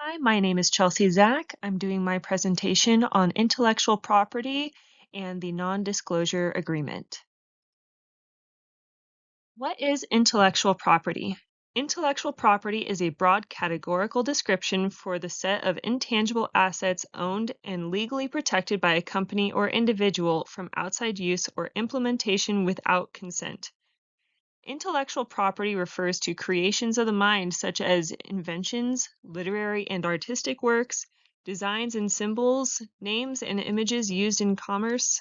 Hi, my name is Chelsea Zach. I'm doing my presentation on intellectual property and the non-disclosure agreement. What is intellectual property? Intellectual property is a broad categorical description for the set of intangible assets owned and legally protected by a company or individual from outside use or implementation without consent. Intellectual property refers to creations of the mind, such as inventions, literary and artistic works, designs and symbols, names and images used in commerce.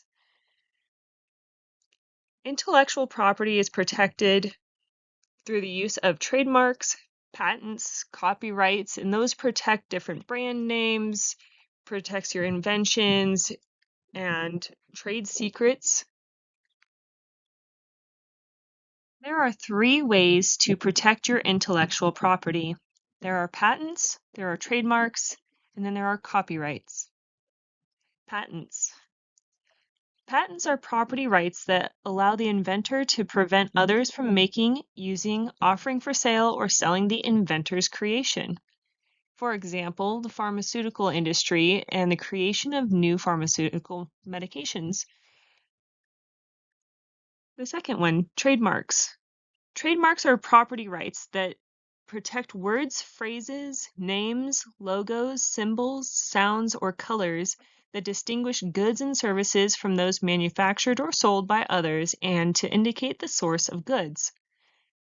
Intellectual property is protected through the use of trademarks, patents, copyrights, and those protect different brand names, protects your inventions, and trade secrets. There are three ways to protect your intellectual property. There are patents, there are trademarks, and then there are copyrights. Patents. Patents are property rights that allow the inventor to prevent others from making, using, offering for sale, or selling the inventor's creation. For example, the pharmaceutical industry and the creation of new pharmaceutical medications. The second one, trademarks. Trademarks are property rights that protect words, phrases, names, logos, symbols, sounds, or colors that distinguish goods and services from those manufactured or sold by others and to indicate the source of goods.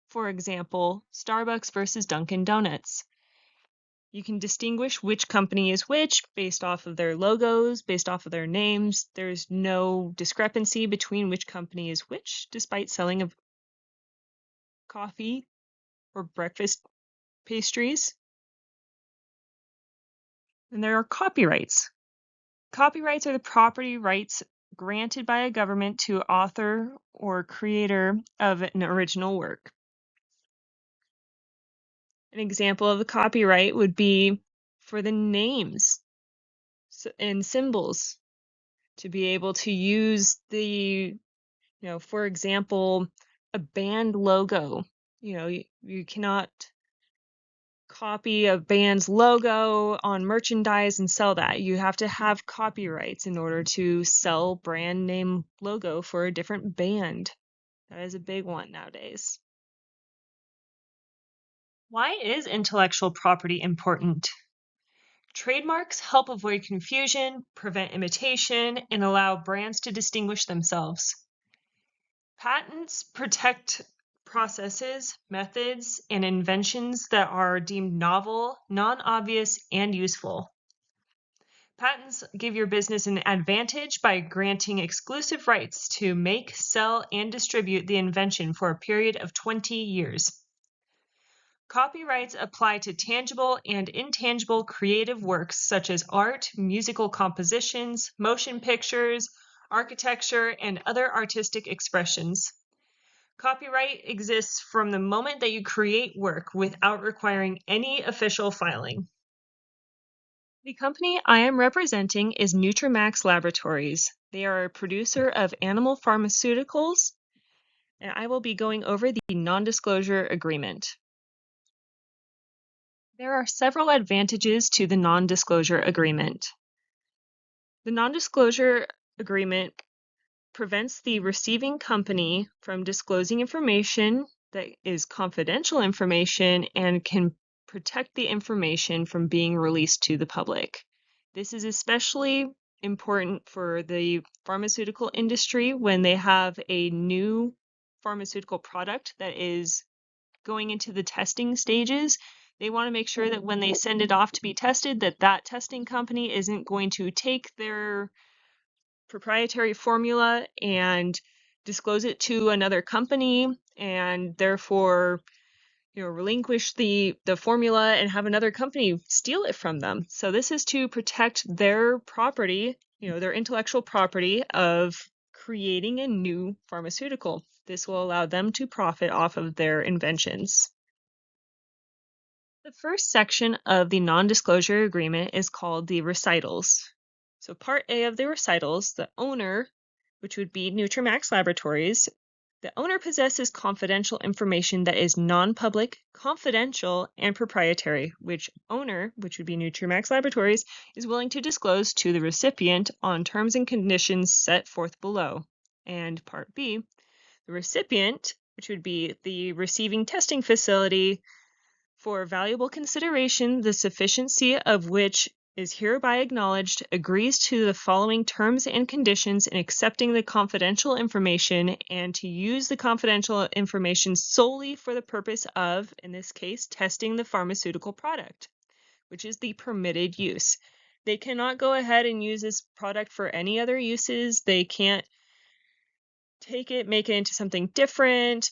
For example, Starbucks versus Dunkin' Donuts. You can distinguish which company is which based off of their logos, based off of their names. There's no discrepancy between which company is which, despite selling of coffee or breakfast pastries. And there are copyrights. Copyrights are the property rights granted by a government to author or creator of an original work. An example of the copyright would be for the names and symbols to be able to use for example, a band logo. You cannot copy a band's logo on merchandise and sell that. You have to have copyrights in order to sell brand name logo for a different band. That is a big one nowadays. Why is intellectual property important? Trademarks help avoid confusion, prevent imitation, and allow brands to distinguish themselves. Patents protect processes, methods, and inventions that are deemed novel, non-obvious, and useful. Patents give your business an advantage by granting exclusive rights to make, sell, and distribute the invention for a period of 20 years. Copyrights apply to tangible and intangible creative works such as art, musical compositions, motion pictures, architecture, and other artistic expressions. Copyright exists from the moment that you create work without requiring any official filing. The company I am representing is Nutramax Laboratories. They are a producer of animal pharmaceuticals, and I will be going over the non-disclosure agreement. There are several advantages to the non-disclosure agreement. The non-disclosure agreement prevents the receiving company from disclosing information that is confidential information and can protect the information from being released to the public. This is especially important for the pharmaceutical industry when they have a new pharmaceutical product that is going into the testing stages. They want to make sure that when they send it off to be tested, that testing company isn't going to take their proprietary formula and disclose it to another company and therefore relinquish the formula and have another company steal it from them. So this is to protect their property, their intellectual property of creating a new pharmaceutical. This will allow them to profit off of their inventions. The first section of the non-disclosure agreement is called the recitals. So part A of the recitals, the owner, which would be Nutramax Laboratories, The owner possesses confidential information that is non-public, confidential, and proprietary, which owner, which would be Nutramax Laboratories, is willing to disclose to the recipient on terms and conditions set forth below. And Part B, the recipient, which would be the receiving testing facility, for valuable consideration, the sufficiency of which is hereby acknowledged, agrees to the following terms and conditions in accepting the confidential information and to use the confidential information solely for the purpose of, in this case, testing the pharmaceutical product, which is the permitted use. They cannot go ahead and use this product for any other uses. They can't take it, make it into something different.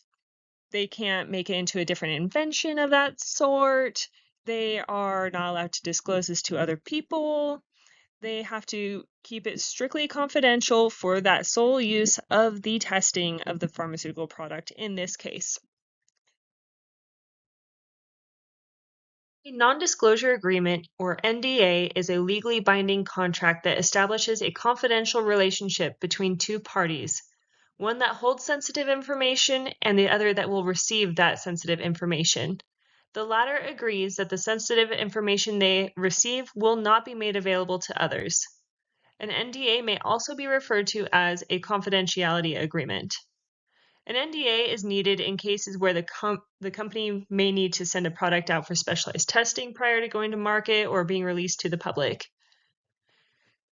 They can't make it into a different invention of that sort. They are not allowed to disclose this to other people. They have to keep it strictly confidential for that sole use of the testing of the pharmaceutical product in this case. A non-disclosure agreement, or NDA, is a legally binding contract that establishes a confidential relationship between two parties, one that holds sensitive information and the other that will receive that sensitive information. The latter agrees that the sensitive information they receive will not be made available to others. An NDA may also be referred to as a confidentiality agreement. An NDA is needed in cases where the company may need to send a product out for specialized testing prior to going to market or being released to the public.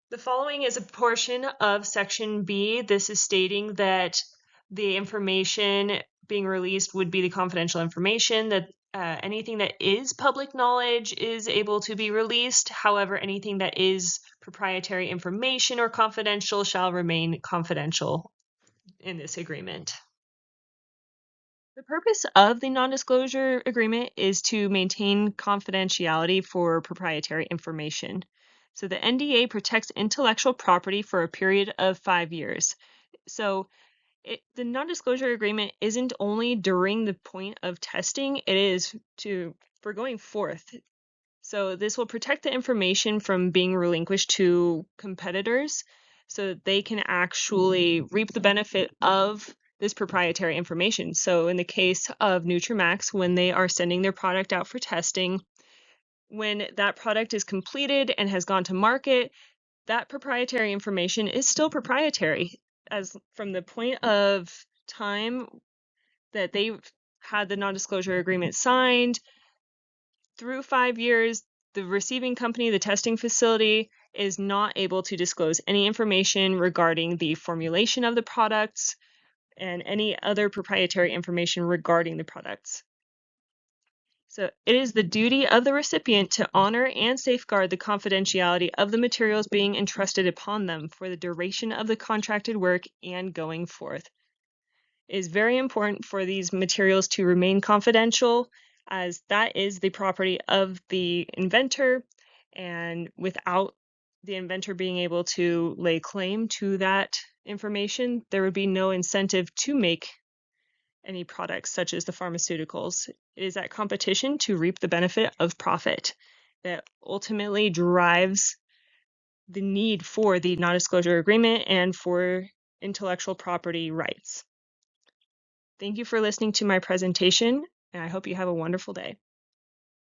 The following is a portion of Section B. This is stating that the information being released would be the confidential information, that anything that is public knowledge is able to be released. However, anything that is proprietary information or confidential shall remain confidential in this agreement. The purpose of the non-disclosure agreement is to maintain confidentiality for proprietary information. So the NDA protects intellectual property for a period of 5 years. So the non-disclosure agreement isn't only during the point of testing, it is for going forth. So this will protect the information from being relinquished to competitors so that they can actually reap the benefit of this proprietary information. So in the case of Nutramax, when they are sending their product out for testing, when that product is completed and has gone to market, that proprietary information is still proprietary, as from the point of time that they had the non-disclosure agreement signed through 5 years, the receiving company, the testing facility, is not able to disclose any information regarding the formulation of the products and any other proprietary information regarding the products. So it is the duty of the recipient to honor and safeguard the confidentiality of the materials being entrusted upon them for the duration of the contracted work and going forth. It is very important for these materials to remain confidential, as that is the property of the inventor, and without the inventor being able to lay claim to that information, there would be no incentive to make any products such as the pharmaceuticals. It is that competition to reap the benefit of profit that ultimately drives the need for the non-disclosure agreement and for intellectual property rights. Thank you for listening to my presentation, and I hope you have a wonderful day.